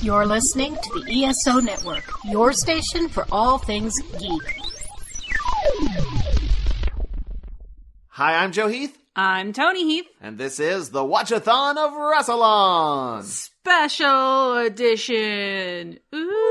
You're listening to the ESO Network, your station for all things geek. Hi, I'm Joe Heath. I'm Toni Heath. And this is the Watch-A-Thon of Rassilon. Special edition. Ooh.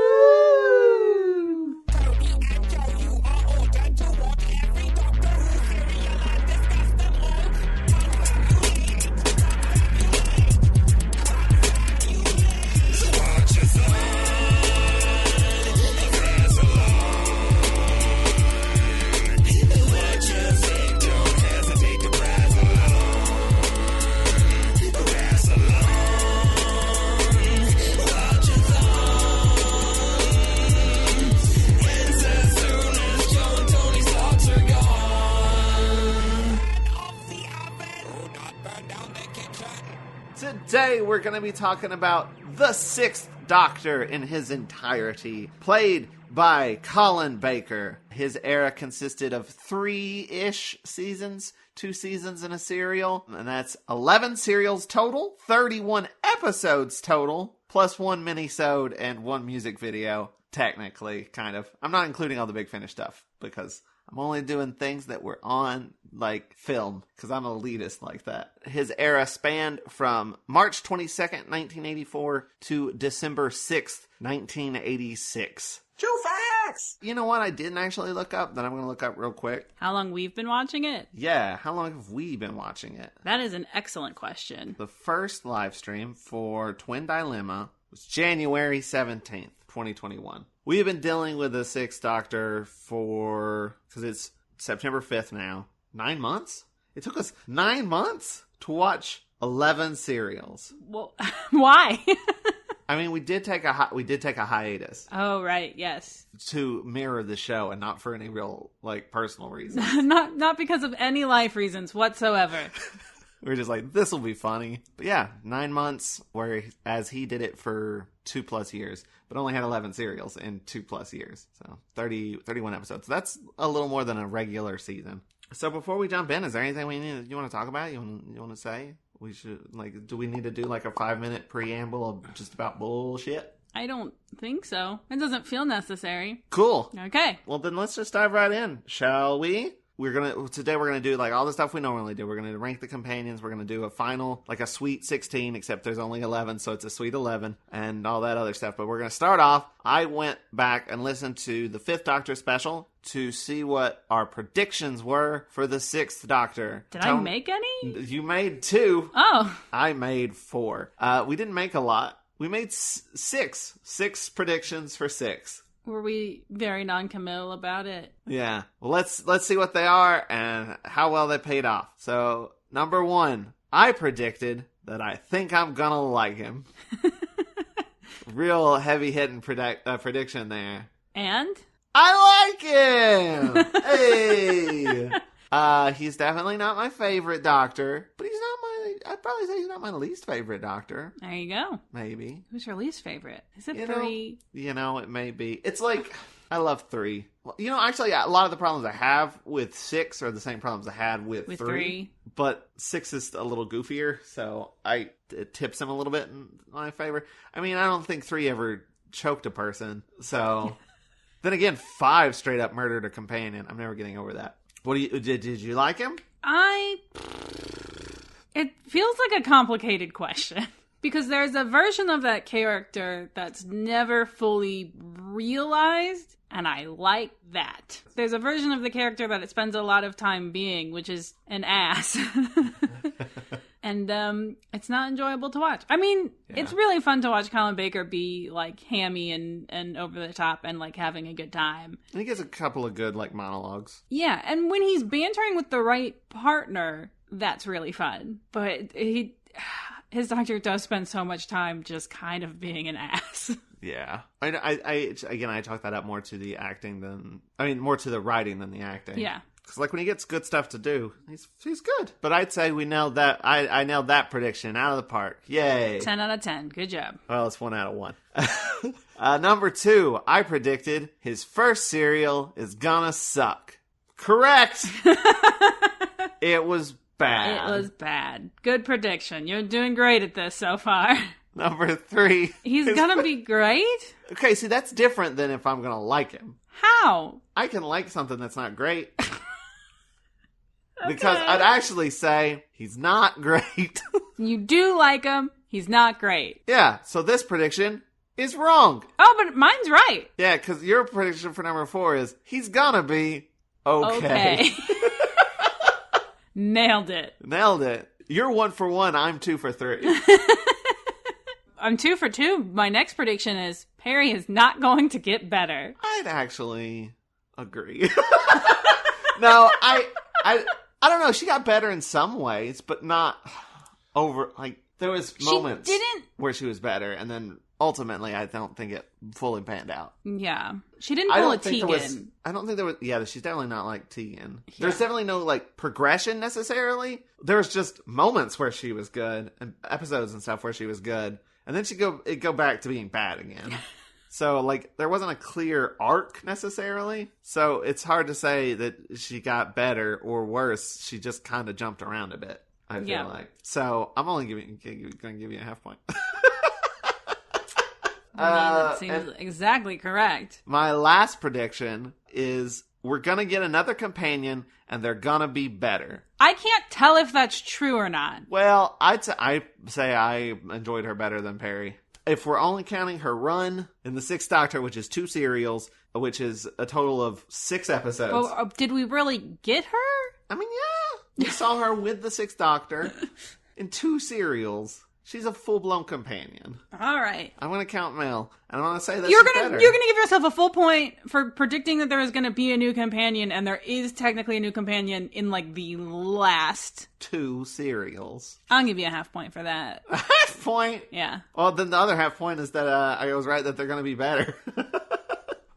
Today we're going to be talking about the Sixth Doctor in his entirety, played by Colin Baker. His era consisted of 3-ish seasons, 2 seasons and a serial, and that's 11 serials total, 31 episodes total, plus 1 mini-sode and 1 music video, technically, kind of. I'm not including all the Big Finish stuff, because I'm only doing things that were on, like, film, because I'm elitist like that. His era spanned from March 22nd, 1984 to December 6th, 1986. True facts! You know what I didn't actually look up that I'm going to look up real quick? How long we've been watching it? Yeah, how long have we been watching it? That is an excellent question. The first live stream for Twin Dilemma was January 17th, 2021. We have been dealing with the Sixth Doctor for, because it's September 5th now, 9 months? It took us 9 months to watch 11 serials. Well, why? I mean, we did take a hiatus. Oh, right, yes. To mirror the show and not for any real, like, personal reasons. Not because of any life reasons whatsoever. We were just like, this will be funny. But yeah, 9 months, whereas he did it for 2+ years, but only had 11 serials in 2+ years. So 31 episodes. So that's a little more than a regular season. So before we jump in, is there anything you want to talk about? You want to say? We should, like, do we need to do like a 5-minute preamble of just about bullshit? I don't think so. It doesn't feel necessary. Cool. Okay. Well, then let's just dive right in, shall we? Today we're gonna do like all the stuff we normally do. We're gonna rank the companions. We're gonna do a final, like a Sweet 16, except there's only 11, so it's a Sweet 11 and all that other stuff. But we're gonna start off. I went back and listened to the 5th Doctor special to see what our predictions were for the 6th Doctor. Did I make any? You made 2. Oh. I made 4. We didn't make a lot. We made 6 predictions for 6. Were we very non-committal about it? Yeah. Well, let's see what they are and how well they paid off. So, number 1, I predicted that I think I'm gonna like him. Real heavy-hitting prediction there. And? I like him! Hey! He's definitely not my favorite Doctor, but I'd probably say he's not my least favorite Doctor. There you go. Maybe. Who's your least favorite? Is it 3? It may be. It's like, I love 3. Well, actually, a lot of the problems I have with 6 are the same problems I had with 3. But 6 is a little goofier, so it tips him a little bit in my favor. I mean, I don't think 3 ever choked a person, so... Then again, 5 straight up murdered a companion. I'm never getting over that. Did you like him? It feels like a complicated question. Because there's a version of that character that's never fully realized, and I like that. There's a version of the character that it spends a lot of time being, which is an ass. And it's not enjoyable to watch. I mean, It's really fun to watch Colin Baker be, like, hammy and over the top and, like, having a good time. And he gets a couple of good, like, monologues. Yeah, and when he's bantering with the right partner, that's really fun. But his Doctor does spend so much time just kind of being an ass. Yeah. I chalk that up more to the acting more to the writing than the acting. Yeah. Because, like, when he gets good stuff to do, he's good. But I'd say we nailed that. I nailed that prediction out of the park. Yay. 10 out of 10. Good job. Well, it's 1 out of 1. Number 2, I predicted his first serial is gonna suck. Correct! It was bad. It was bad. Good prediction. You're doing great at this so far. Number 3. He's gonna be great? Okay, see, that's different than if I'm gonna like him. How? I can like something that's not great. Because I'd actually say he's not great. You do like him. He's not great. Yeah, so this prediction is wrong. Oh, but mine's right. Yeah, because your prediction for number 4 is he's gonna be okay. Nailed it. Nailed it. You're 1 for 1. I'm 2 for 3. I'm 2 for 2. My next prediction is Perry is not going to get better. I'd actually agree. No, I don't know. She got better in some ways, but not over. Like there was moments where she was better, and then ultimately, I don't think it fully panned out. Yeah, she didn't pull a Tegan. I don't think there was. Yeah, she's definitely not like Tegan. Yeah. There's definitely no like progression necessarily. There's just moments where she was good, and episodes and stuff where she was good, and then it'd go back to being bad again. So, like, there wasn't a clear arc, necessarily. So, it's hard to say that she got better or worse. She just kind of jumped around a bit, I feel like. So, I'm only going to give you a half point. That seems exactly correct. My last prediction is we're going to get another companion, and they're going to be better. I can't tell if that's true or not. Well, I say I enjoyed her better than Perry. If we're only counting her run in the 6th Doctor, which is 2 serials, which is a total of 6 episodes. Well, did we really get her? I mean, yeah. We saw her with the 6th Doctor in 2 serials. She's a full-blown companion. All right. I'm going to count Mel, and I'm going to say that you're she's gonna better. You're going to give yourself a full point for predicting that there is going to be a new companion, and there is technically a new companion in, like, the last 2 serials. I'll give you a half point for that. A half point? Yeah. Well, then the other half point is that I was right that they're going to be better.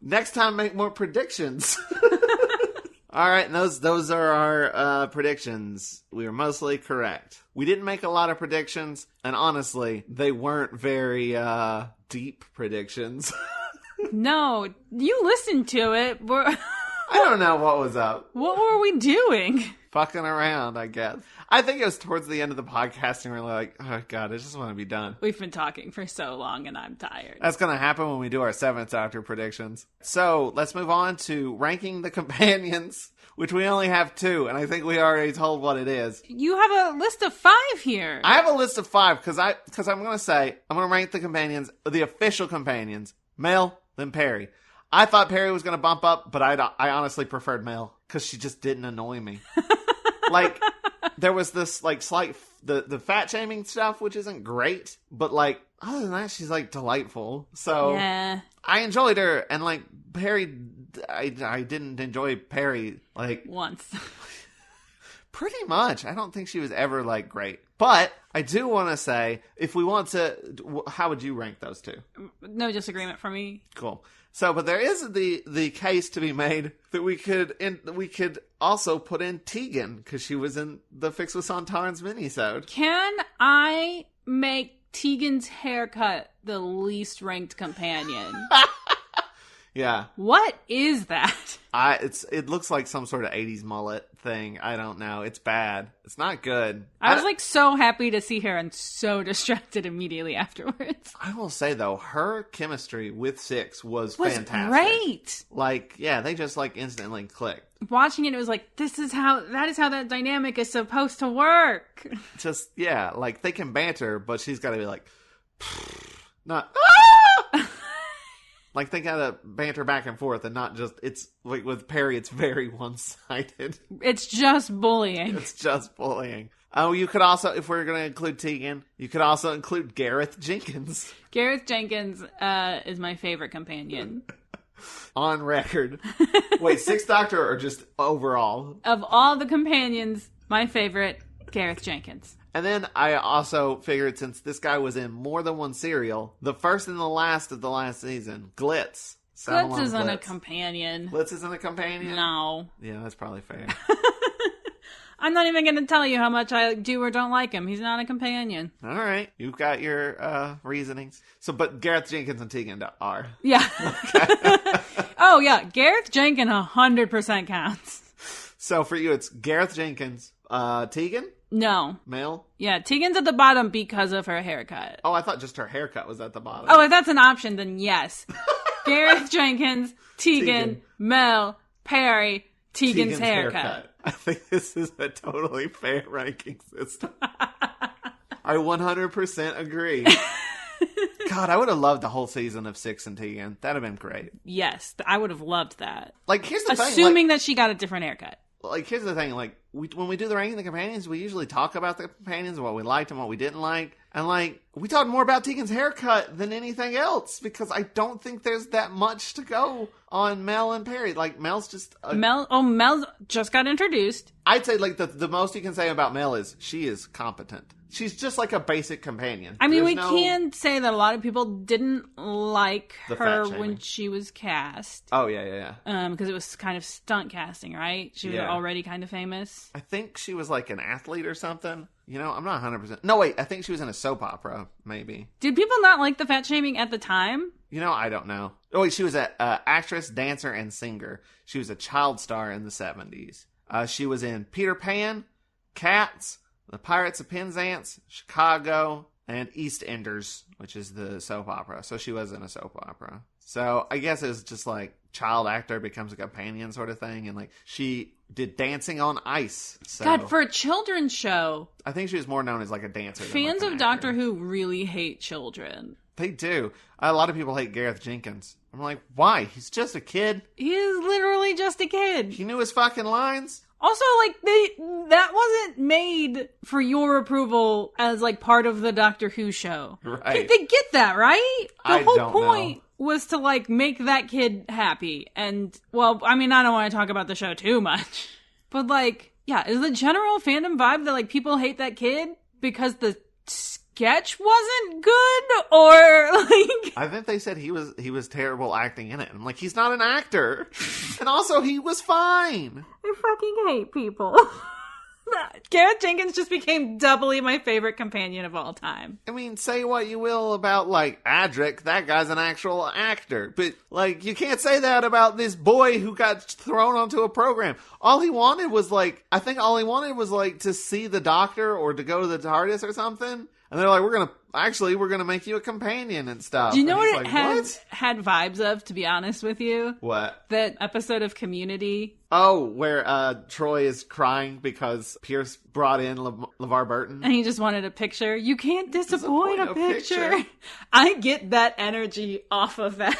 Next time, make more predictions. All right, and those are our predictions. We were mostly correct. We didn't make a lot of predictions, and honestly, they weren't very deep predictions. No, you listened to it. I don't know what was up. What were we doing? Fucking around, I guess. I think it was towards the end of the podcast, and we're like, oh god, I just want to be done. We've been talking for so long, and I'm tired. That's going to happen when we do our 7th Doctor predictions. So, let's move on to ranking the companions, which we only have 2, and I think we already told what it is. You have a list of 5 here. I have a list of 5, because I'm going to rank the companions, the official companions, Mel, then Perry. I thought Perry was going to bump up, but I honestly preferred Mel, because she just didn't annoy me. Like, there was this, like, slight, the fat-shaming stuff, which isn't great, but, like, other than that, she's, like, delightful. So, yeah. I enjoyed her, and, like, Perry, I didn't enjoy Perry, like... Once. Pretty much. I don't think she was ever, like, great. But, I do want to say, if we want to... How would you rank those 2? No disagreement from me. Cool. So, but there is the case to be made that we could also put in Tegan, because she was in the Fix with Sontarans minisode. Can I make Tegan's haircut the least ranked companion? Yeah. What is that? It looks like some sort of 80s mullet thing. I don't know. It's bad. It's not good. I was like so happy to see her and so distracted immediately afterwards. I will say though, her chemistry with Six was fantastic. Great. Like, yeah, they just like instantly clicked. Watching it was like, that is how that dynamic is supposed to work. Just, yeah, like they can banter, but she's got to be like, not, like, they gotta banter back and forth and not just, it's, like, with Perry, it's very one-sided. It's just bullying. It's just bullying. Oh, you could also, if we're gonna include Tegan, you could also include Gareth Jenkins. Gareth Jenkins is my favorite companion. On record. Wait, 6th Doctor or just overall? Of all the companions, my favorite, Gareth Jenkins. And then I also figured, since this guy was in more than one serial, the first and the last of the last season, Glitz. Glitz isn't a companion. Glitz isn't a companion? No. Yeah, that's probably fair. I'm not even going to tell you how much I do or don't like him. He's not a companion. All right. You've got your reasonings. So, but Gareth Jenkins and Tegan are. Yeah. Okay. Oh, yeah. Gareth Jenkins 100% counts. So, for you, it's Gareth Jenkins, Tegan? No. Male? Yeah, Tegan's at the bottom because of her haircut. Oh, I thought just her haircut was at the bottom. Oh, if that's an option, then yes. Gareth Jenkins, Tegan, Mel, Perry, Tegan's haircut. I think this is a totally fair ranking system. I 100% agree. God, I would have loved the whole season of Six and Tegan. That'd have been great. Yes, I would have loved that. Like, here's the thing. Assuming that she got a different haircut. Like, here's the thing. Like, when we do the ranking of the companions, we usually talk about the companions, what we liked and what we didn't like. And, like, we talked more about Tegan's haircut than anything else because I don't think there's that much to go on Mel and Perry. Like, Mel's just... Mel just got introduced. I'd say, like, the most you can say about Mel is she is competent. She's just like a basic companion. I mean, can say that a lot of people didn't like her when she was cast. Oh, yeah. Because it was kind of stunt casting, right? She was already kind of famous. I think she was like an athlete or something. You know, I'm not 100%. No, wait, I think she was in a soap opera, maybe. Did people not like the fat shaming at the time? You know, I don't know. Oh, wait, she was an actress, dancer, and singer. She was a child star in the 70s. She was in Peter Pan, Cats, The Pirates of Penzance, Chicago, and EastEnders, which is the soap opera. So she was in a soap opera. So I guess it was just like child actor becomes a companion sort of thing. And like she did Dancing on Ice. So God, for a children's show. I think she was more known as like a dancer. Fans like of Doctor Who really hate children. They do. A lot of people hate Gareth Jenkins. I'm like, why? He's just a kid. He is literally just a kid. He knew his fucking lines. Also, like, that wasn't made for your approval as, like, part of the Doctor Who show. Right. They get that, right? The whole point know. Was to, like, make that kid happy. And, well, I mean, I don't want to talk about the show too much. But, like, yeah, is the general fandom vibe that, like, people hate that kid because the sketch wasn't good? Or, like... I think they said he was terrible acting in it. I'm like, he's not an actor. And also, he was fine. I fucking hate people. Gareth Jenkins just became doubly my favorite companion of all time. I mean, say what you will about, like, Adric. That guy's an actual actor. But, like, you can't say that about this boy who got thrown onto a program. All he wanted was, like, to see the Doctor or to go to the TARDIS or something. And they're like, we're going to make you a companion and stuff. Do you know what like, it had vibes of, to be honest with you? What? That episode of Community. Oh, where Troy is crying because Pierce brought in LeVar Burton. And he just wanted a picture. You can't disappoint a picture. I get that energy off of that.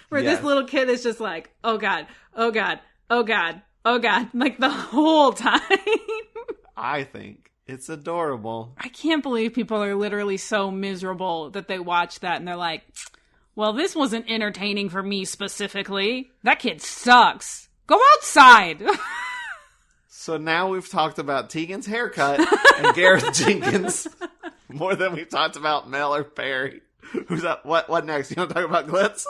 Where this little kid is just like, oh God, oh God, oh God, oh God. Like the whole time. I think it's adorable. I can't believe people are literally so miserable that they watch that and they're like, well, this wasn't entertaining for me specifically. That kid sucks. Go outside. So now we've talked about Tegan's haircut and Gareth Jenkins more than we've talked about Mel or Perry. Who's up? What next? You want to talk about Glitz?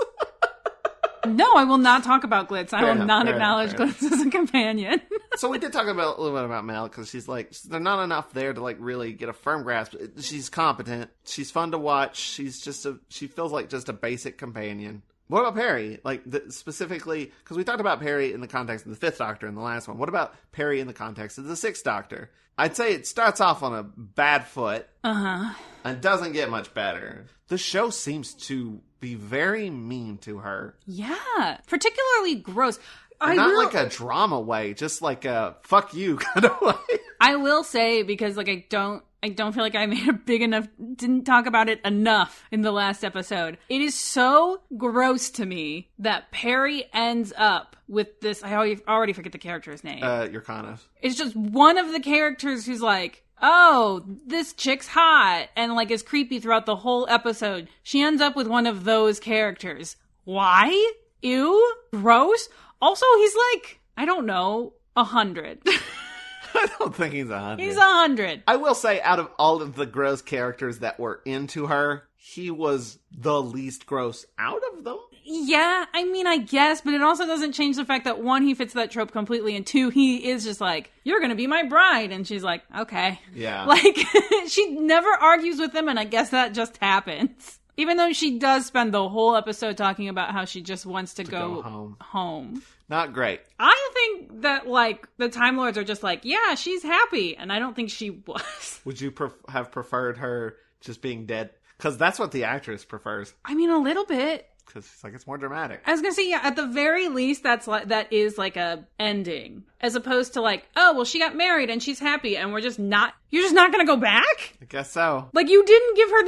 No, I will not talk about Glitz. I will not acknowledge Glitz as a companion. So we did talk a little bit about Mel because she's like, there's not enough there to like really get a firm grasp. She's competent. She's fun to watch. She feels like just a basic companion. What about Perry? Like specifically, because we talked about Perry in the context of the Fifth Doctor in the last one. What about Perry in the context of the Sixth Doctor? I'd say it starts off on a bad foot. And doesn't get much better. The show seems to be very mean to her. Yeah. Particularly gross. Not like a drama way, just like a fuck you kind of way. I will say, because like I don't feel like I made a big enough, didn't talk about it enough in the last episode. It is so gross to me that Perry ends up with this, I already forget the character's name. Yurkanov. It's just one of the characters who's like, oh, this chick's hot, and like is creepy throughout the whole episode. She ends up with one of those characters. Why? Ew. Gross. Also, he's like, I don't know, 100. I don't think he's 100. He's 100. I will say, out of all of the gross characters that were into her, he was the least gross out of them. Yeah, I mean, I guess, but it also doesn't change the fact that one, he fits that trope completely, and two, he is just like, you're gonna be my bride, and she's like, okay. Yeah. Like, she never argues with him, and I guess that just happens. Even though she does spend the whole episode talking about how she just wants to go home. Not great. I think that, like, the Time Lords are just like, yeah, she's happy. And I don't think she was. Would you have preferred her just being dead? Because that's what the actress prefers. I mean, a little bit. Because it's like, it's more dramatic. I was gonna say, yeah, at the very least, that is like a ending. As opposed to like, oh, well, she got married and she's happy and you're just not gonna go back? I guess so. Like, you didn't give her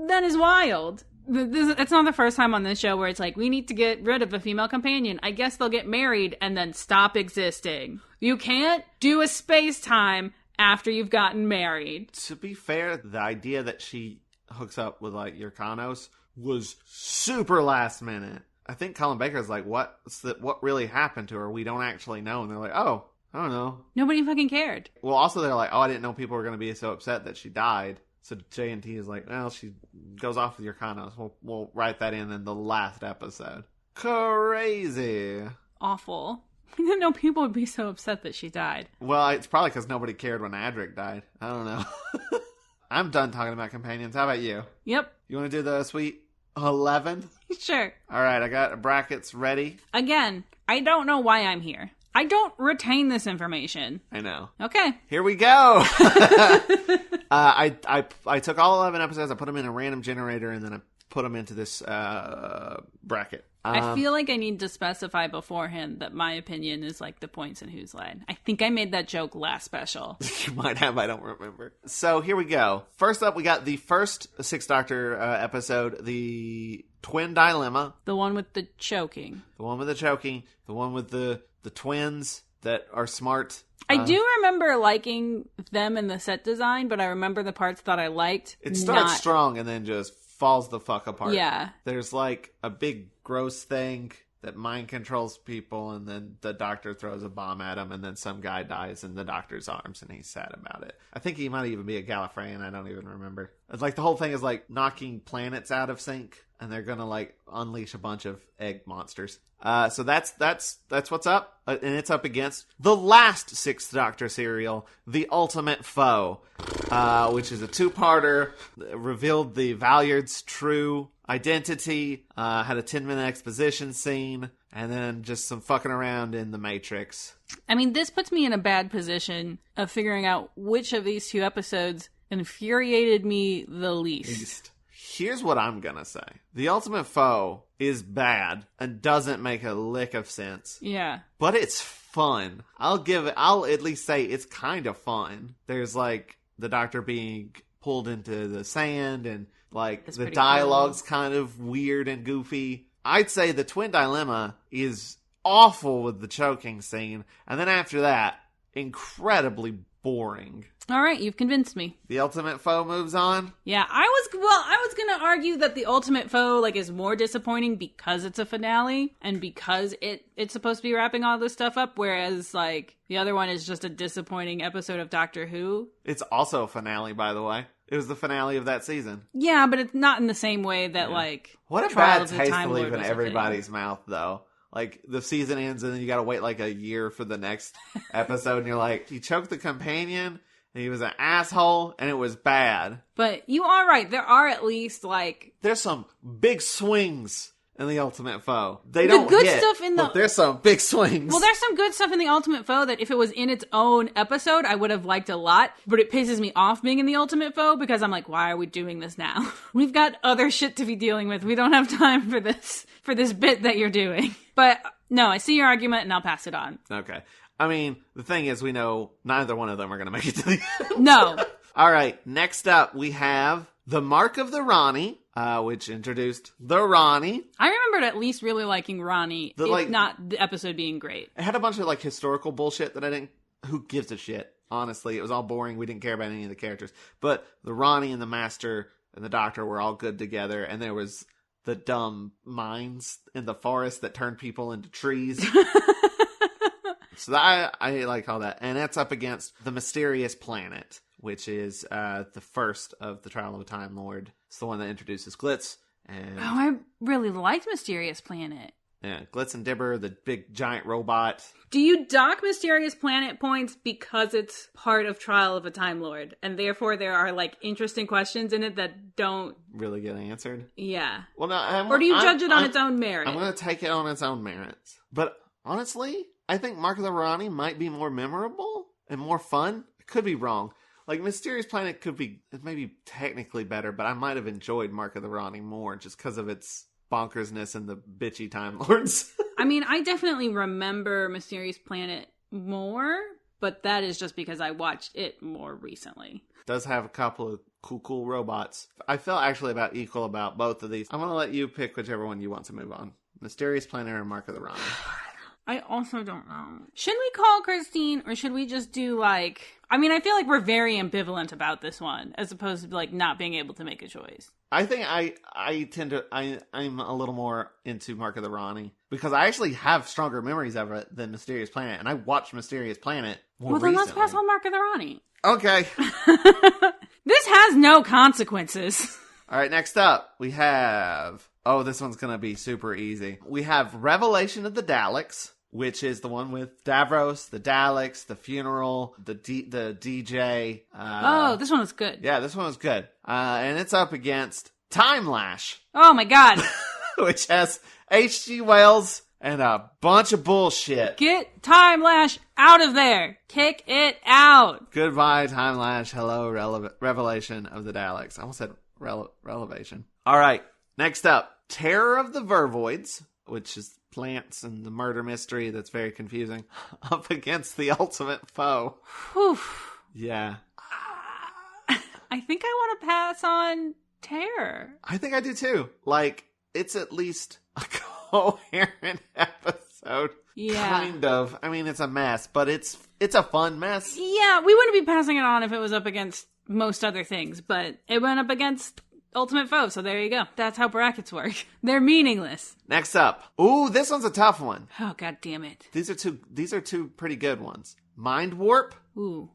that is wild. It's not the first time on this show where it's like, we need to get rid of a female companion. I guess they'll get married and then stop existing. You can't do a space-time after you've gotten married. To be fair, the idea that she hooks up with, like, Yurkanos was super last minute. I think Colin Baker's like, what really happened to her? We don't actually know. And they're like, oh, I don't know. Nobody fucking cared. Well, also they're like, oh, I didn't know people were going to be so upset that she died. So J&T is like, well, she goes off with Yurkanos. We'll write that in the last episode. Crazy. Awful. I didn't know people would be so upset that she died. Well, it's probably because nobody cared when Adric died. I don't know. I'm done talking about companions. How about you? Yep. You want to do the Sweet 11? Sure. All right, I got brackets ready. Again, I don't know why I'm here. I don't retain this information. I know. Okay. Here we go. I took all 11 episodes, I put them in a random generator, and then I put them into this bracket. I feel like I need to specify beforehand that my opinion is like the points in Who's Line. I think I made that joke last special. You might have, I don't remember. So here we go. First up, we got the first Sixth Doctor episode, the Twin Dilemma. The one with the choking. The one with the choking. The one with the twins that are smart. I do remember liking them in the set design, but I remember the parts that I liked. It starts strong and then just falls the fuck apart. Yeah. There's like a big gross thing that mind controls people, and then the Doctor throws a bomb at him, and then some guy dies in the Doctor's arms, and he's sad about it. I think he might even be a Gallifreyan, I don't even remember. It's like the whole thing is like knocking planets out of sync, and they're gonna like unleash a bunch of egg monsters. So that's what's up, and it's up against the last Sixth Doctor serial, The Ultimate Foe, which is a two-parter, revealed the Valyard's true identity, had a 10-minute exposition scene, and then just some fucking around in the Matrix. I mean, this puts me in a bad position of figuring out which of these two episodes infuriated me the least. Here's what I'm gonna say. The Ultimate Foe is bad and doesn't make a lick of sense. Yeah. But it's fun. I'll at least say it's kind of fun. There's like the Doctor being pulled into the sand, and like the dialogue's kind of weird and goofy. I'd say the Twin Dilemma is awful with the choking scene, and then after that, incredibly boring. All right, you've convinced me. The Ultimate Foe moves on? Yeah, I was going to argue that The Ultimate Foe is more disappointing because it's a finale and because it's supposed to be wrapping all this stuff up, whereas like the other one is just a disappointing episode of Doctor Who. It's also a finale, by the way. It was the finale of that season. Yeah, but it's not in the same way that like what a bad taste to leave in everybody's mouth, though. Like, the season ends and then you gotta wait like a year for the next episode, and you're like, he choked the companion, and he was an asshole, and it was bad. But you are right, there are at least, like... There's some big swings in The Ultimate Foe. They don't good hit, stuff in but there's some big swings. Well, there's some good stuff in The Ultimate Foe that if it was in its own episode, I would have liked a lot, but it pisses me off being in The Ultimate Foe, because I'm like, why are we doing this now? We've got other shit to be dealing with. We don't have time for this bit that you're doing. But no, I see your argument and I'll pass it on. Okay. I mean, the thing is, we know neither one of them are going to make it to the end. No. All right. Next up, we have The Mark of the Ronnie, which introduced the Ronnie. I remembered at least really liking Ronnie, if not the episode being great. It had a bunch of like historical bullshit that I didn't... Who gives a shit? Honestly, it was all boring. We didn't care about any of the characters. But the Ronnie and the Master and the Doctor were all good together, and there was... the dumb mines in the forest that turned people into trees. So I like all that. And that's up against The Mysterious Planet, which is the first of the Trial of a Time Lord. It's the one that introduces Glitz. And I really liked Mysterious Planet. Yeah, Glitz and Dibber, the big giant robot. Do you dock Mysterious Planet points because it's part of Trial of a Time Lord, and therefore there are, like, interesting questions in it that don't really get answered? Yeah. Well, no, or do you judge it on its own merit? I'm going to take it on its own merits. But honestly, I think Mark of the Rani might be more memorable and more fun. I could be wrong. Like, Mysterious Planet could be maybe technically better, but I might have enjoyed Mark of the Rani more just because of its bonkersness and the bitchy Time Lords. I mean, I definitely remember Mysterious Planet more, but that is just because I watched it more recently. It does have a couple of cool robots. I felt actually about equal about both of these. I'm going to let you pick whichever one you want to move on. Mysterious Planet or Mark of the Rani. I also don't know. Should we call Christine, or should we just do, like... I mean, I feel like we're very ambivalent about this one, as opposed to, like, not being able to make a choice. I think I'm a little more into Mark of the Rani, because I actually have stronger memories of it than Mysterious Planet, and I watched Mysterious Planet more recently. Well, then let's pass on Mark of the Rani. Okay. This has no consequences. All right, next up, we have... Oh, this one's going to be super easy. We have Revelation of the Daleks, which is the one with Davros, the Daleks, the funeral, the DJ. This one was good. Yeah, this one was good. And it's up against Time Lash. Oh my god. Which has H.G. Wells and a bunch of bullshit. Get Time Lash out of there. Kick it out. Goodbye, Time Lash. Hello, Revelation of the Daleks. I almost said Relevation. All right, next up, Terror of the Vervoids, which is plants and the murder mystery that's very confusing, up against the ultimate foe. Whew. Yeah. I think I want to pass on Terror. I think I do too. Like, it's at least a coherent episode. Yeah. Kind of. I mean, it's a mess, but it's a fun mess. Yeah, we wouldn't be passing it on if it was up against most other things, but it went up against Ultimate Foe, so there you go. That's how brackets work. They're meaningless. Next up. Ooh, this one's a tough one. Oh, god damn it. These are two pretty good ones. Mind Warp. Ooh.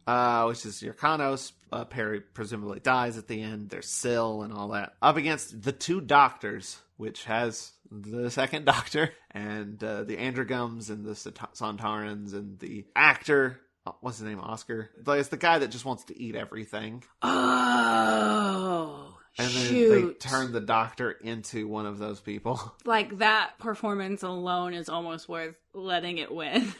Which is Yrkanos. Perry presumably dies at the end. There's Syl and all that. Up against the Two Doctors, which has the second Doctor, and the Androgums, and the Sontarans, and the actor... What's his name? Oscar? It's the guy that just wants to eat everything. Oh, and then they turn the Doctor into one of those people. Like, that performance alone is almost worth letting it win.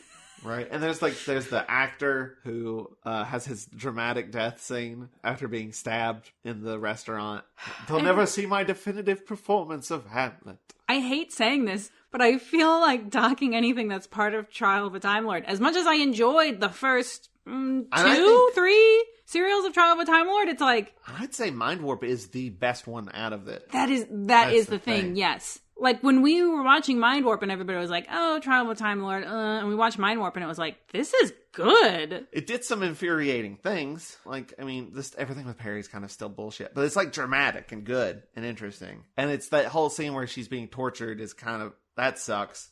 Right. And there's the actor who has his dramatic death scene after being stabbed in the restaurant. They'll never see my definitive performance of Hamlet. I hate saying this, but I feel like docking anything that's part of Trial of a Time Lord, as much as I enjoyed the first 3 serials of Trial of a Time Lord, it's like... I'd say Mind Warp is the best one out of it. That is the thing, yes. Like, when we were watching Mind Warp and everybody was like, oh, Trial of a Time Lord, and we watched Mind Warp and it was like, this is good. It did some infuriating things. Like, I mean, everything with Perry's kind of still bullshit. But it's, like, dramatic and good and interesting. And it's that whole scene where she's being tortured is kind of... That sucks.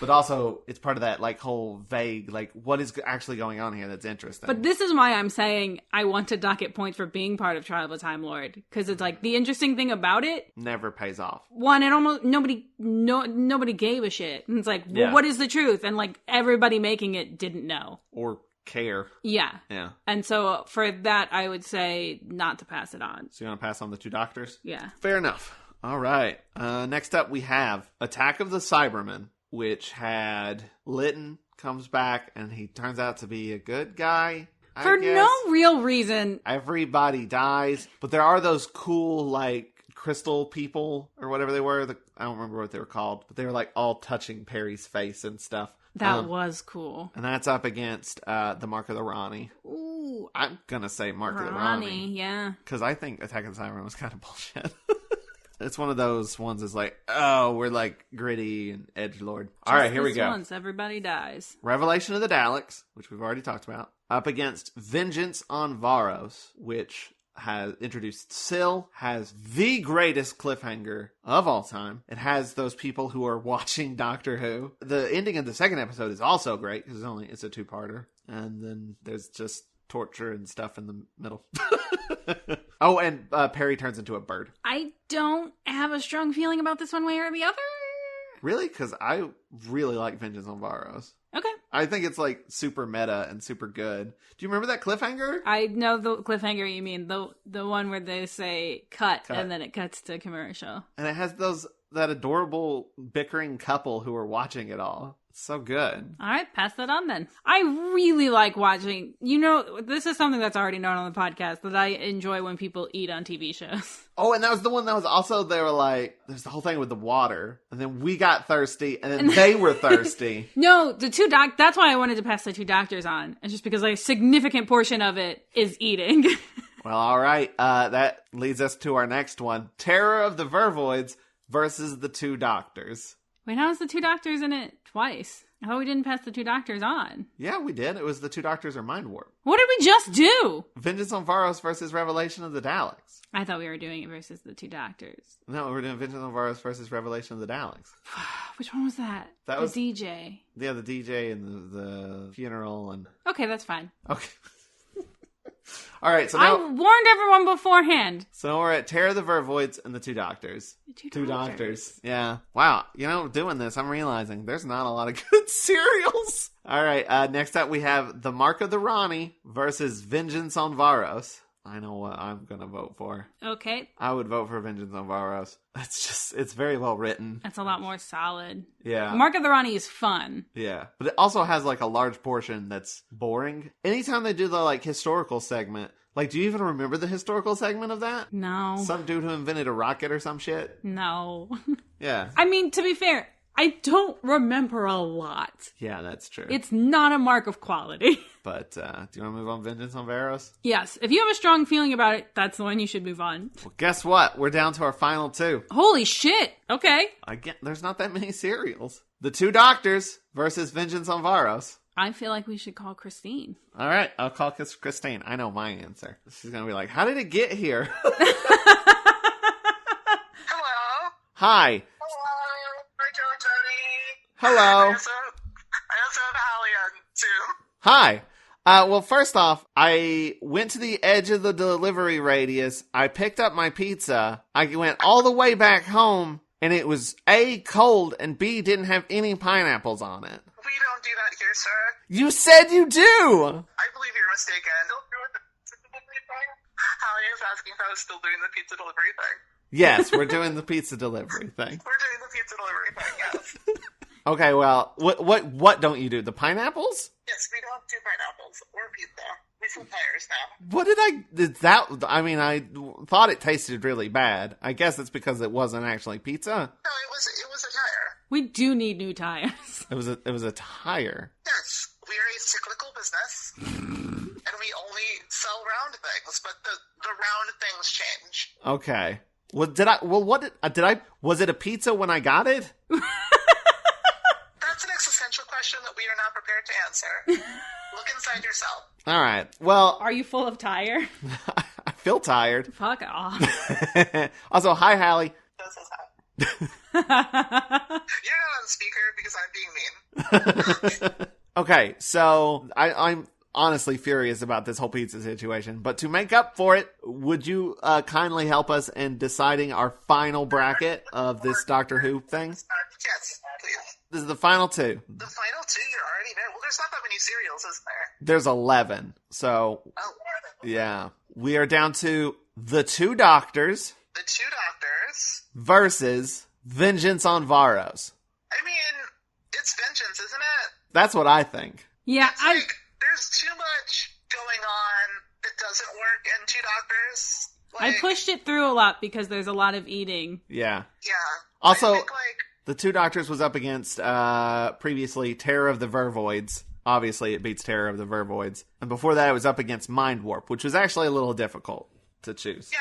But also, it's part of that, like, whole vague, like, what is actually going on here that's interesting. But this is why I'm saying I want to dock it points for being part of Trial of a Time Lord. Because it's like, the interesting thing about it... Never pays off. One, it almost... Nobody gave a shit. And it's like, well, what is the truth? And, like, everybody making it didn't know. Or care. Yeah. Yeah. And so, for that, I would say not to pass it on. So you want to pass on the Two Doctors? Yeah. Fair enough. All right. Next up, we have Attack of the Cybermen, which had Lytton comes back, and he turns out to be a good guy, for no real reason. Everybody dies, but there are those cool, like, crystal people, or whatever they were. I don't remember what they were called, but they were, like, all touching Perry's face and stuff. That was cool. And that's up against the Mark of the Rani. Ooh. I'm gonna say Mark of the Rani. Yeah. Because I think Attack of the Cybermen was kind of bullshit. It's one of those ones that's like, oh, we're like gritty and edgelord. All right, here we go. Once everybody dies. Revelation of the Daleks, which we've already talked about, up against Vengeance on Varos, which has introduced Syl, has the greatest cliffhanger of all time. It has those people who are watching Doctor Who. The ending of the second episode is also great because it's a 2-parter, and then there's just torture and stuff in the middle. Oh, and Perry turns into a bird. I don't have a strong feeling about this one way or the other. Really? Because I really like Vengeance on Varos. Okay. I think it's like super meta and super good. Do you remember that cliffhanger? I know the cliffhanger you mean. The one where they say cut. And then it cuts to commercial. And it has that adorable bickering couple who are watching it all. It's so good. All right, pass that on then. I really like watching, this is something that's already known on the podcast, that I enjoy when people eat on TV shows. Oh, and that was the one that was also, they were like, there's the whole thing with the water. And then we got thirsty, and then they were thirsty. No, that's why I wanted to pass the two doctors on. It's just because a significant portion of it is eating. Well, all right. That leads us to our next one. Terror of the Vervoids versus the two doctors. Wait, how was the two doctors in it twice? I thought we didn't pass the two doctors on. Yeah, we did. It was the two doctors or Mind Warp. What did we just do? Vengeance on Varos versus Revelation of the Daleks. I thought we were doing it versus the two doctors. No, we're doing Vengeance on Varos versus Revelation of the Daleks. Which one was that? That was the DJ. Yeah, the DJ and the funeral and... Okay, that's fine. Okay. All right, so now... I warned everyone beforehand. So now we're at Terror of the Vervoids and the two doctors. The two doctors. Yeah. Wow. Doing this, I'm realizing there's not a lot of good serials. All right, next up we have The Mark of the Rani versus Vengeance on Varos. I know what I'm going to vote for. Okay. I would vote for Vengeance on Varos. It's very well written. That's a lot more solid. Yeah. Mark of the Rani is fun. Yeah. But it also has like a large portion that's boring. Anytime they do the like historical segment, like, do you even remember the historical segment of that? No. Some dude who invented a rocket or some shit? No. Yeah. I mean, to be fair, I don't remember a lot. Yeah, that's true. It's not a mark of quality. But, do you want to move on Vengeance on Varos? Yes. If you have a strong feeling about it, that's the one you should move on. Well, guess what? We're down to our final two. Holy shit. Okay. Again, there's not that many serials. The Two Doctors versus Vengeance on Varos. I feel like we should call Christine. All right, I'll call Christine. I know my answer. She's going to be like, how did it get here? Hello. Hi. Hello. Hi, Joe and Tony. Hello. I also have Hallie on, too. Hi. Well, first off, I went to the edge of the delivery radius. I picked up my pizza. I went all the way back home, and it was A, cold, and B, didn't have any pineapples on it. We don't do that here, sir. You said you do! I believe you're mistaken. Still doing the pizza delivery thing? Hallie is asking if I was still doing the pizza delivery thing. Yes, we're doing the pizza delivery thing. We're doing the pizza delivery thing, yes. Okay, well, what don't you do? The pineapples? Yes, we don't do pineapples or pizza. We sell tires now. What I thought it tasted really bad. I guess it's because it wasn't actually pizza. No, it was a tire. We do need new tires. It was a tire. Yes, we are a cyclical business, and we only sell round things, but the round things change. Okay. Was it a pizza when I got it? That's an existential question that we are not prepared to answer. Look inside yourself. All right. Well, Are you full of tire? I feel tired. Fuck off. Also, hi, Hallie. This is how. You're not on speaker because I'm being mean. Okay, so I'm honestly furious about this whole pizza situation, but to make up for it, would you kindly help us in deciding our final bracket of this Doctor Who thing? Yes, please. This is the final two. The final two, you're already there. Well, there's not that many serials, is there? There's 11, so Oh, yeah. We are down to The Two Doctors the two doctors. versus Vengeance on Varos. I mean, it's vengeance, isn't it? That's what I think. Yeah, It's like, there's too much going on that doesn't work in two doctors. I Like, pushed it through a lot because there's a lot of eating. Yeah. Yeah. Also, I think, like, The Two Doctors was up against, previously, Terror of the Vervoids. Obviously, it beats Terror of the Vervoids. And before that, it was up against Mind Warp, which was actually a little difficult to choose. yeah.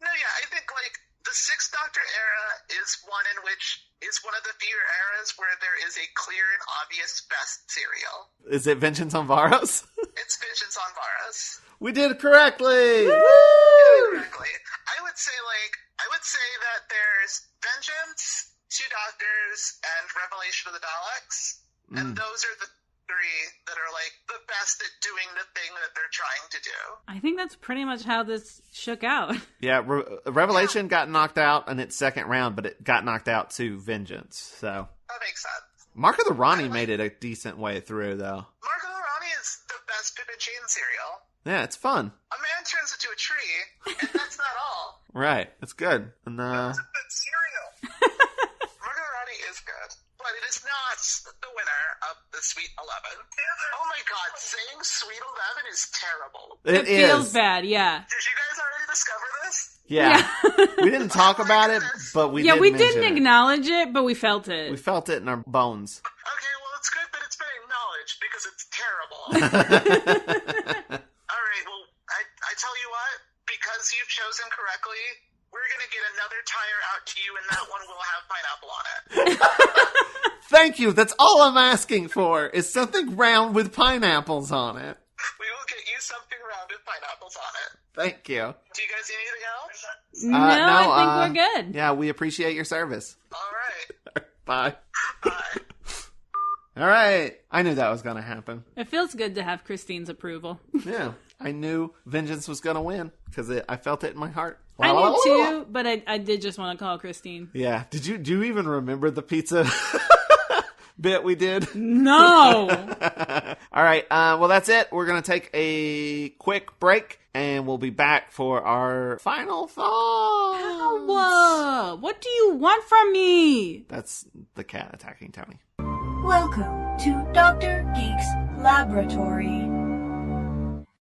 No, yeah, I think, like, the Sixth Doctor era is one in which is one of the few eras where there is a clear and obvious best serial. Is it Vengeance on Varos? It's Vengeance on Varos. We did it correctly! Woo! Exactly. I would say that there's Vengeance, Two Doctors, and Revelation of the Daleks. And those are the three that are, like, the best at doing the thing that they're trying to do. I think that's pretty much how this shook out. Yeah, Revelation got knocked out in its second round, but it got knocked out to Vengeance, so... That makes sense. Mark of the Ronnie made it a decent way through, though. Mark of the Ronnie is the best Pip and Jane cereal. Yeah, it's fun. A man turns into a tree, and that's not all. Right, it's good. And It's a good cereal. Mark of the Ronnie is good, but it is not the winner of the Sweet 11. Oh my god, saying Sweet 11 is terrible. It feels bad, yeah. Did you guys already discover this? Yeah. We didn't talk about it, but we Yeah, did we mention didn't it. acknowledge it, but we felt it. We felt it in our bones. Okay, well, it's good that it's been acknowledged because it's terrible. All right, well, I tell you what, because you've chosen correctly, we're going to get another tire out to you, and that one will have pineapple on it. Thank you. That's all I'm asking for, is something round with pineapples on it. We will get you something round with pineapples on it. Thank you. Do you guys need anything else? No, I think we're good. Yeah, we appreciate your service. All right. Bye. Bye. All right. I knew that was going to happen. It feels good to have Christine's approval. Yeah. I knew vengeance was going to win because I felt it in my heart. I knew too, but I did just want to call Christine. Yeah. Do you even remember the pizza bit we did? No! All right. Well, that's it. We're going to take a quick break, and we'll be back for our final thoughts. Whoa! What do you want from me? That's the cat attacking Tony. Welcome to Dr. Geek's Laboratory.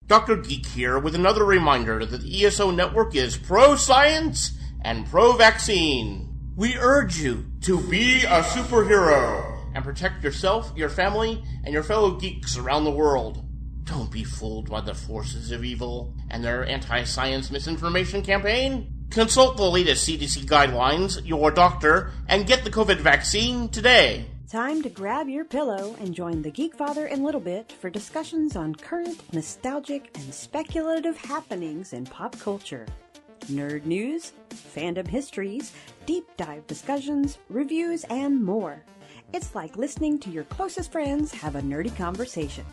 Dr. Geek here with another reminder that the ESO Network is pro-science and pro-vaccine. We urge you to be a superhero and protect yourself, your family, and your fellow geeks around the world. Don't be fooled by the forces of evil and their anti-science misinformation campaign. Consult the latest CDC guidelines, your doctor, and get the COVID vaccine today. Time to grab your pillow and join the Geek Father and Little Bit for discussions on current, nostalgic, and speculative happenings in pop culture. Nerd news, fandom histories, deep dive discussions, reviews, and more. It's like listening to your closest friends have a nerdy conversation.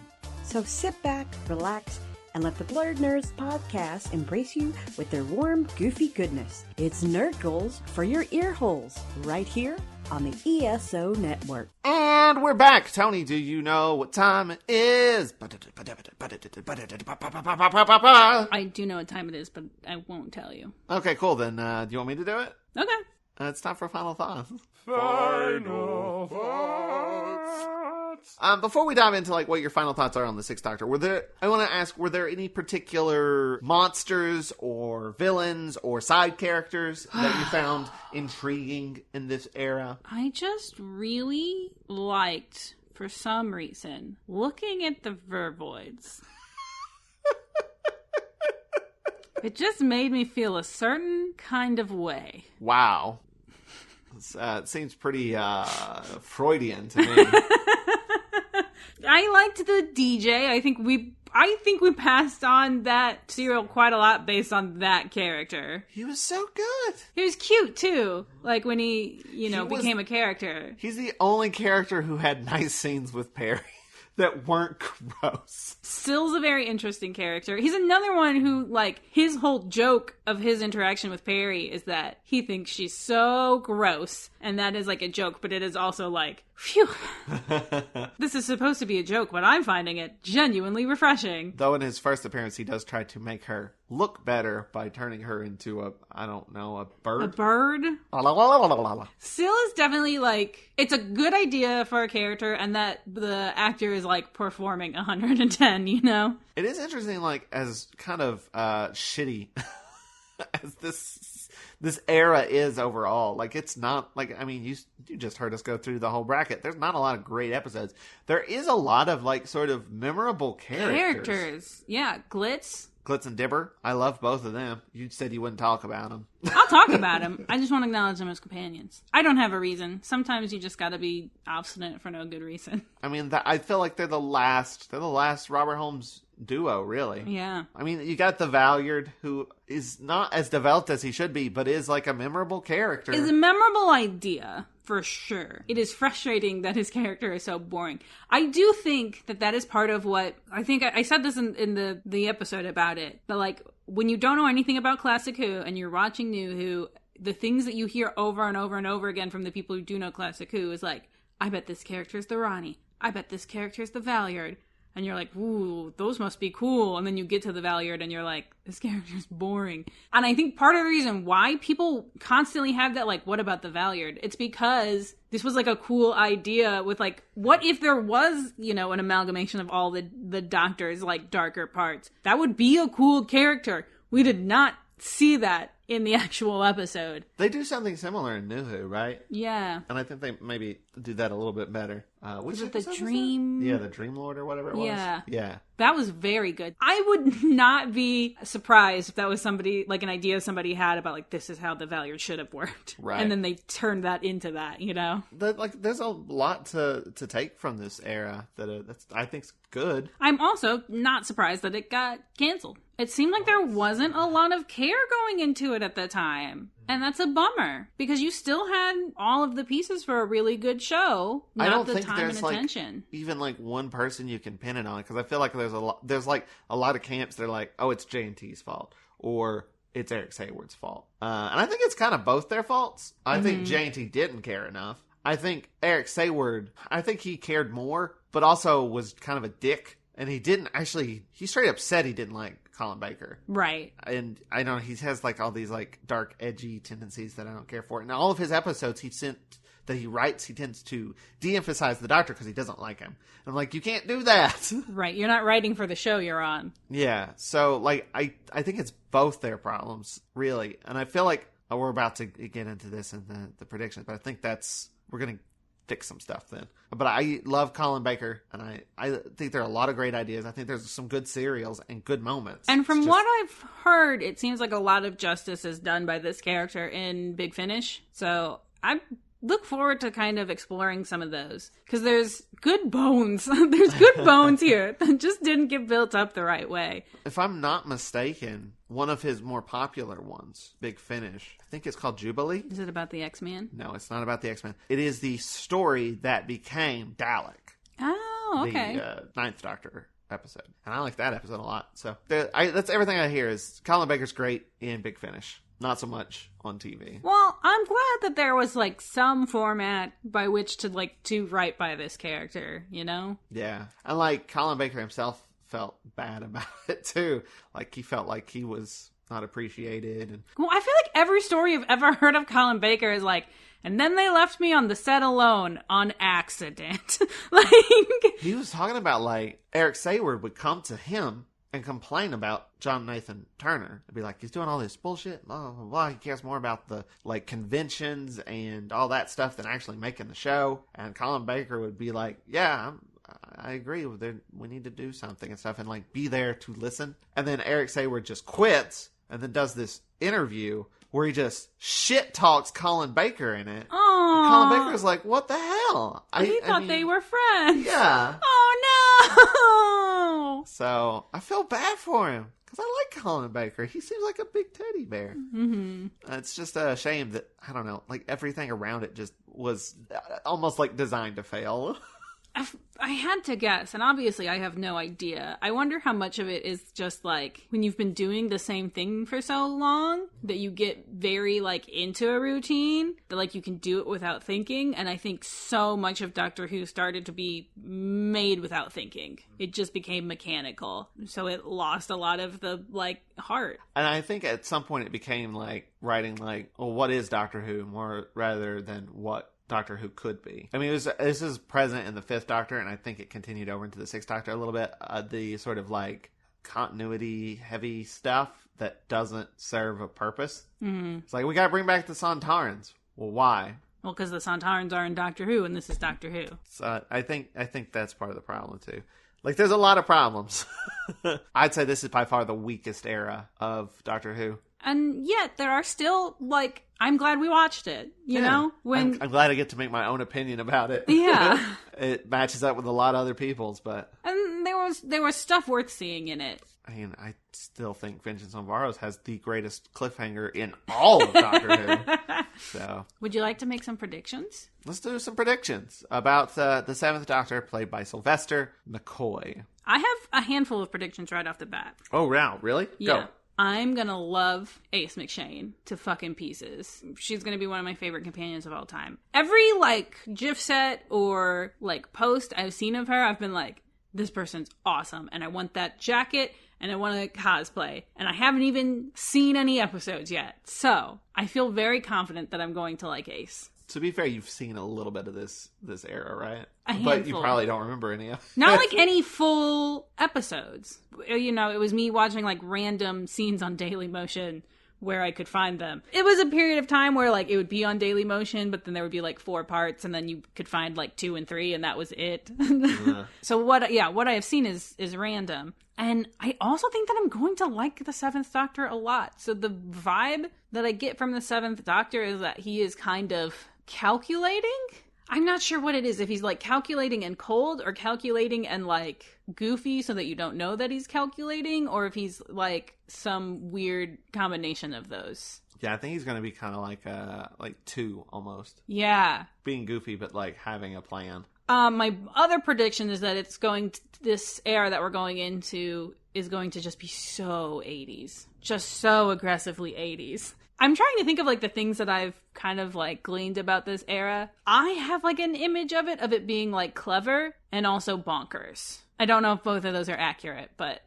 So sit back, relax, and let the Blurred Nerds podcast embrace you with their warm, goofy goodness. It's Nerd Goals for your ear holes, right here on the ESO Network. And we're back. Tony, do you know what time it is? I do know what time it is, but I won't tell you. Okay, cool. Then do you want me to do it? Okay. It's time for final thoughts. Final thoughts. Before we dive into like what your final thoughts are on the Sixth Doctor, I want to ask, were there any particular monsters or villains or side characters that you found intriguing in this era? I just really liked, for some reason, looking at the Vervoids. It just made me feel a certain kind of way. Wow. It seems pretty Freudian to me. I liked the DJ. I think we passed on that serial quite a lot based on that character. He was so good. He was cute too. Like when he became a character. He's the only character who had nice scenes with Perry that weren't gross. Still's a very interesting character. He's another one who, like, his whole joke of his interaction with Perry is that he thinks she's so gross. And that is, like, a joke, but it is also like, phew. This is supposed to be a joke, but I'm finding it genuinely refreshing. Though in his first appearance, he does try to make her look better by turning her into a bird. A bird? Still is definitely, like, it's a good idea for a character, and that the actor is, like, performing 110, you know? It is interesting, like, as kind of shitty as this era is overall. Like, it's not, like, I mean, you just heard us go through the whole bracket. There's not a lot of great episodes. There is a lot of, like, sort of memorable characters. Yeah, Glitz and Dibber. I love both of them. You said you wouldn't talk about them. I'll talk about them. I just want to acknowledge them as companions. I don't have a reason. Sometimes you just gotta be obstinate for no good reason. I mean, I feel like they're the last Robert Holmes duo, really. Yeah. I mean, you got the Valyard, who is not as developed as he should be, but is like a memorable character. It's a memorable idea, for sure. It is frustrating that his character is so boring. I do think that is part of what, I think I said this in the episode about it, but like, when you don't know anything about Classic Who and you're watching New Who, the things that you hear over and over and over again from the people who do know Classic Who is like, I bet this character's the Ronnie. I bet this character's the Valyard. And you're like, ooh, those must be cool. And then you get to the Valyard and you're like, this character's boring. And I think part of the reason why people constantly have that, like, what about the Valyard? It's because this was like a cool idea with like, what if there was, you know, an amalgamation of all the Doctor's like darker parts? That would be a cool character. We did not see that in the actual episode. They do something similar in New Who, right? Yeah. And I think they maybe do that a little bit better. Was it the Dream? Yeah, the Dream Lord or whatever it was. Yeah. That was very good. I would not be surprised if that was somebody, like an idea somebody had about like, this is how the Valyard should have worked. Right. And then they turned that into that, you know? There's a lot to take from this era that's I think's good. I'm also not surprised that it got canceled. It seemed like there wasn't a lot of care going into it at the time. And that's a bummer, because you still had all of the pieces for a really good show. Not I don't the think time there's and like attention. even like one person you can pin it on, because I feel like there's like a lot of camps that are like, oh, it's J&T's fault or it's Eric Sayward's fault, and I think it's kind of both their faults. I think J&T didn't care enough. I think Eric Sayward, I think he cared more, but also was kind of a dick, and he straight up said he didn't like Colin Baker. Right. And I know he has like all these like dark, edgy tendencies that I don't care for. And all of his episodes he tends to de-emphasize the Doctor because he doesn't like him. And I'm like, you can't do that. Right. You're not writing for the show you're on. Yeah. So like, I think it's both their problems, really. And I feel like we're about to get into this in the predictions, but I think we're going to fix some stuff then. But I love Colin Baker, and I think there are a lot of great ideas. I think there's some good serials and good moments. And from what I've heard, it seems like a lot of justice is done by this character in Big Finish. So I look forward to kind of exploring some of those, because there's good bones. There's good bones here that just didn't get built up the right way. If I'm not mistaken, one of his more popular ones, Big Finish, I think it's called Jubilee. Is it about the X-Men? No, it's not about the X-Men. It is the story that became Dalek. Oh, okay. The Ninth Doctor episode. And I like that episode a lot. So that's everything I hear is Colin Baker's great in Big Finish. Not so much on TV. Well, I'm glad that there was like some format by which to write by this character, you know? Yeah. And like Colin Baker himself felt bad about it too. Like he felt like he was not appreciated. And well, I feel like every story I've ever heard of Colin Baker is like, and then they left me on the set alone on accident. Like he was talking about like Eric Sayward would come to him and complain about John Nathan Turner. It'd be like, he's doing all this bullshit, blah, blah, blah. He cares more about the like conventions and all that stuff than actually making the show. And Colin Baker would be like, yeah, I agree with it. We need to do something and stuff, and like be there to listen. And then Eric Sayward just quits and then does this interview where he just shit talks Colin Baker in it. Oh, Colin Baker's like, what the hell? I thought they were friends. Yeah. Oh no. So I feel bad for him because I like Colin Baker. He seems like a big teddy bear. Mm-hmm. It's just a shame that, I don't know, like everything around it just was almost like designed to fail. I had to guess, and obviously I have no idea. I wonder how much of it is just like when you've been doing the same thing for so long that you get very like into a routine that like you can do it without thinking. And I think so much of Doctor Who started to be made without thinking. It just became mechanical. So it lost a lot of the like heart. And I think at some point it became like writing like, well, what is Doctor Who more rather than what Doctor Who could be. I mean, this is present in the Fifth Doctor, and I think it continued over into the Sixth Doctor a little bit. The sort of like continuity heavy stuff that doesn't serve a purpose. Mm-hmm. It's like, we gotta bring back the Sontarans. Well, why? Well, because the Sontarans are in Doctor Who, and this is Doctor Who. So I think that's part of the problem too. Like, there's a lot of problems. I'd say this is by far the weakest era of Doctor Who. And yet, there are still, like, I'm glad we watched it, you know? I'm glad I get to make my own opinion about it. Yeah. It matches up with a lot of other people's, but... And there was stuff worth seeing in it. I mean, I still think Vengeance on Varos has the greatest cliffhanger in all of Doctor Who. So, would you like to make some predictions? Let's do some predictions about the Seventh Doctor, played by Sylvester McCoy. I have a handful of predictions right off the bat. Oh, wow. Really? Yeah. Go. I'm gonna love Ace McShane to fucking pieces. She's gonna be one of my favorite companions of all time. Every, like, GIF set or, like, post I've seen of her, I've been like, this person's awesome, and I want that jacket, and I want to cosplay. And I haven't even seen any episodes yet. So, I feel very confident that I'm going to like Ace. To be fair, you've seen a little bit of this era, right? A handful. But you probably don't remember any of it. Not like any full episodes. You know, it was me watching like random scenes on Dailymotion where I could find them. It was a period of time where like it would be on Dailymotion, but then there would be like 4 parts, and then you could find like 2 and 3, and that was it. So what I have seen is random. And I also think that I'm going to like the 7th Doctor a lot. So the vibe that I get from the 7th Doctor is that he is kind of calculating. I'm not sure what it is, if he's like calculating and cold, or calculating and like goofy so that you don't know that he's calculating, or if he's like some weird combination of those. Yeah, I think he's going to be kind of like 2 almost. Yeah. Being goofy, but like having a plan. My other prediction is that this era that we're going into is going to just be so 80s. Just so aggressively 80s. I'm trying to think of like the things that I've kind of like gleaned about this era. I have like an image of it being like clever and also bonkers. I don't know if both of those are accurate, but...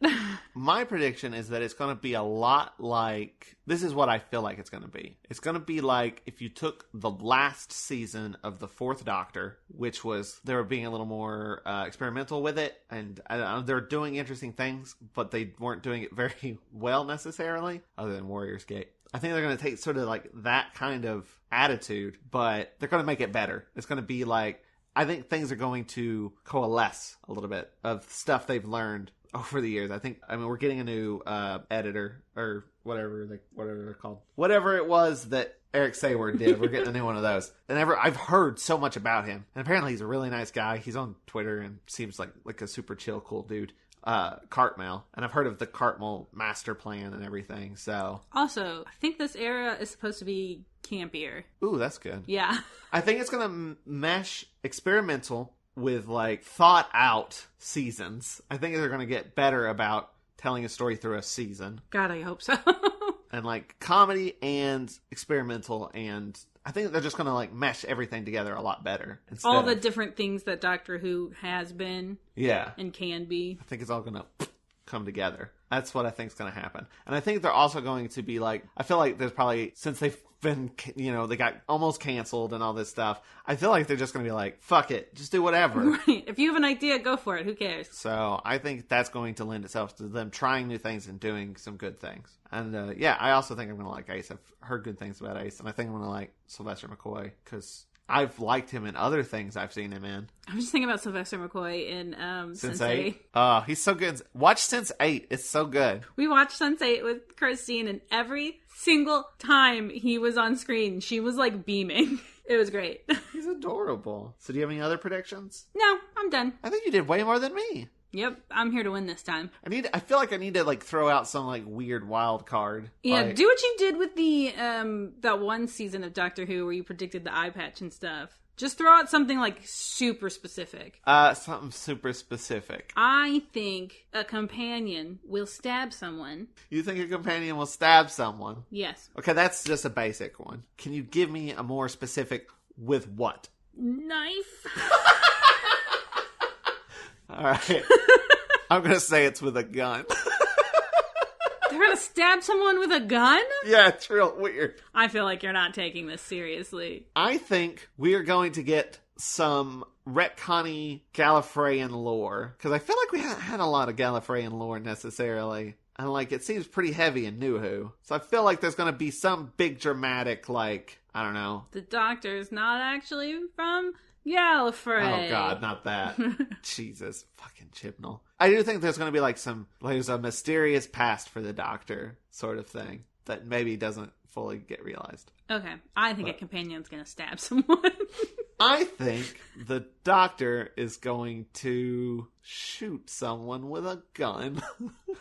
My prediction is that it's going to be a lot like... This is what I feel like it's going to be. It's going to be like if you took the last season of the 4th Doctor, which was... They were being a little more experimental with it, and they're doing interesting things, but they weren't doing it very well necessarily, other than Warriors Gate. I think they're going to take sort of like that kind of attitude, but they're going to make it better. It's going to be like... I think things are going to coalesce a little bit of stuff they've learned over the years. I mean, we're getting a new editor, or whatever they're called. Whatever it was that Eric Sayward did, we're getting a new one of those. And I've heard so much about him. And apparently he's a really nice guy. He's on Twitter and seems like a super chill, cool dude. Cartmel, and I've heard of the Cartmel master plan and everything, so... Also, I think this era is supposed to be campier. Ooh, that's good. Yeah. I think it's gonna mesh experimental with, like, thought-out seasons. I think they're gonna get better about telling a story through a season. God, I hope so. And, like, comedy and experimental, and... I think they're just going to, like, mesh everything together a lot better. All the different things that Doctor Who has been. Yeah. And can be. I think it's all going to come together. That's what I think is going to happen. And I think they're also going to be, like... I feel like there's probably... Since they've been, you know, they got almost canceled and all this stuff, I feel like they're just going to be like, fuck it. Just do whatever. Right. If you have an idea, go for it. Who cares? So I think that's going to lend itself to them trying new things and doing some good things. And yeah, I also think I'm going to like Ace. I've heard good things about Ace, and I think I'm going to like Sylvester McCoy, because I've liked him in other things I've seen him in. I'm just thinking about Sylvester McCoy in Sense8. Oh, he's so good. Watch Sense8. It's so good. We watched Sense8 with Christine, and every single time he was on screen, she was like beaming. It was great. He's adorable. So do you have any other predictions? No, I'm done. I think you did way more than me. Yep, I'm here to win this time. I feel like I need to like throw out some like weird wild card. Yeah, like... do what you did with the that one season of Doctor Who where you predicted the eye patch and stuff. Just throw out something like super specific. Something super specific. I think a companion will stab someone. You think a companion will stab someone? Yes. Okay, that's just a basic one. Can you give me a more specific with what? Knife. All right. I'm going to say it's with a gun. They're going to stab someone with a gun? Yeah, it's real weird. I feel like you're not taking this seriously. I think we are going to get some retconny Gallifreyan lore, because I feel like we haven't had a lot of Gallifreyan lore necessarily. And like, it seems pretty heavy in New Who. So I feel like there's going to be some big dramatic, like, I don't know. The Doctor's not actually from Gallifrey. Oh God, not that. Jesus, fucking Chibnall. I do think there's going to be like there's a mysterious past for the Doctor sort of thing that maybe doesn't fully get realized. Okay, I think a companion's going to stab someone. I think the Doctor is going to shoot someone with a gun.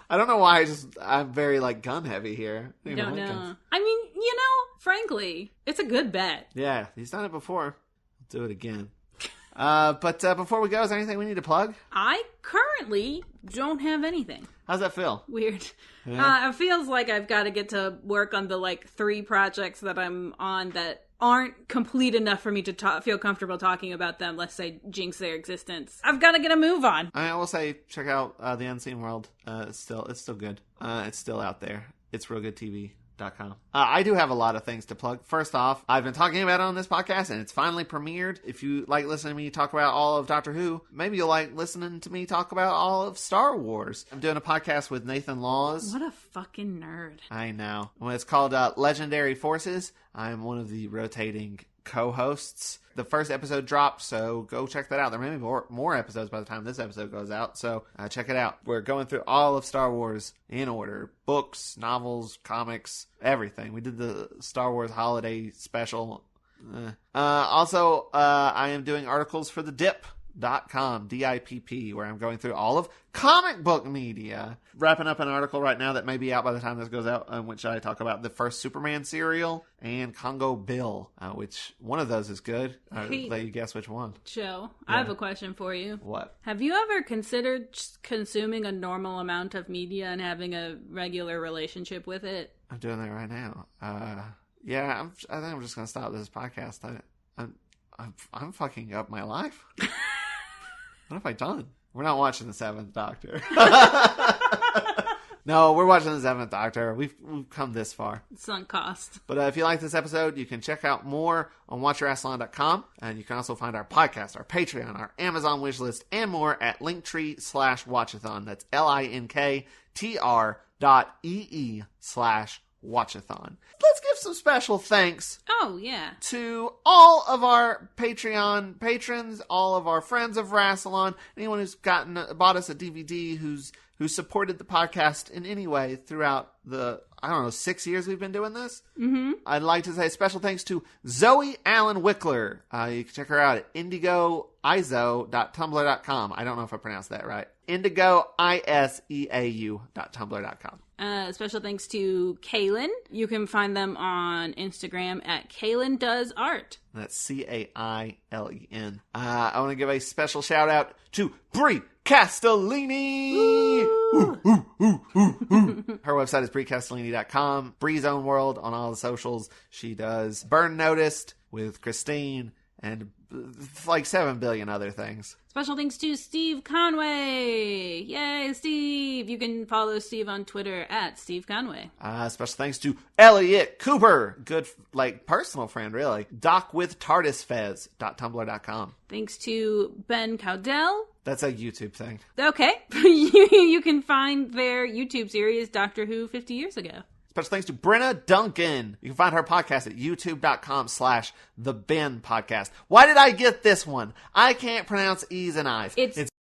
I don't know why I'm very like gun heavy here. I don't know. Guns. I mean, you know, frankly, it's a good bet. Yeah, he's done it before. I'll do it again. But before we go, is there anything we need to plug? I currently don't have anything. How's that feel? Weird. Yeah. It feels like I've got to get to work on the 3 projects that I'm on that aren't complete enough for me to feel comfortable talking about them, lest I jinx their existence. I've got to get a move on. I will say, check out The Unseen World. It's still good. It's still out there. It's realgoodtv.com. I do have a lot of things to plug. First off, I've been talking about it on this podcast, and it's finally premiered. If you like listening to me talk about all of Doctor Who, maybe you'll like listening to me talk about all of Star Wars. I'm doing a podcast with Nathan Laws. What a fucking nerd. I know. Well, it's called Legendary Forces. I'm one of the rotating co-hosts. The first episode dropped, so go check that out. There may be more episodes by the time this episode goes out, so check it out. We're going through all of Star Wars in order. Books, novels, comics, everything. We did the Star Wars holiday special. Also, I am doing articles for the Dip.com, DIPP, where I'm going through all of comic book media. Wrapping up an article right now that may be out by the time this goes out, in which I talk about the first Superman serial and Congo Bill, which one of those is good. I'll let you guess which one. Joe, yeah. I have a question for you. What? Have you ever considered consuming a normal amount of media and having a regular relationship with it? I'm doing that right now. Yeah, I think I'm just going to stop this podcast. I'm fucking up my life. What have I done? We're not watching the 7th Doctor. No, we're watching the 7th Doctor. We've come this far. Sunk cost. But if you like this episode, you can check out more on WatchASlon.com. And you can also find our podcast, our Patreon, our Amazon wishlist, and more at Linktree/Watch-A-Thon. That's linktr.ee/Watch-A-Thon. Let's give some special thanks. Oh, yeah. To all of our Patreon patrons, all of our friends of Rassilon, anyone who's bought us a DVD, who supported the podcast in any way throughout the, 6 years we've been doing this. Mm-hmm. I'd like to say special thanks to Zoe Allen Wickler. You can check her out at indigoiseau.tumblr.com. I don't know if I pronounced that right. indigoiseau.tumblr.com. Special thanks to Kaylin. You can find them on Instagram at Kaylin Does Art. That's Cailin. I want to give a special shout out to Brie Castellini. Her website is briecastellini.com. Brie's Own World on all the socials. She does Burn Noticed with Christine and 7 billion other things. Special thanks to Steve Conway. Yay, Steve. You can follow Steve on Twitter at Steve Conway. Special thanks to Elliot Cooper. Good, personal friend, really. DocWithTardisFez.tumblr.com. Thanks to Ben Cowdell. That's a YouTube thing. Okay. You can find their YouTube series, Doctor Who 50 Years Ago. Special thanks to Brenna Duncan. You can find her podcast at youtube.com/The Ben Podcast. Why did I get this one? I can't pronounce E's and I's. It's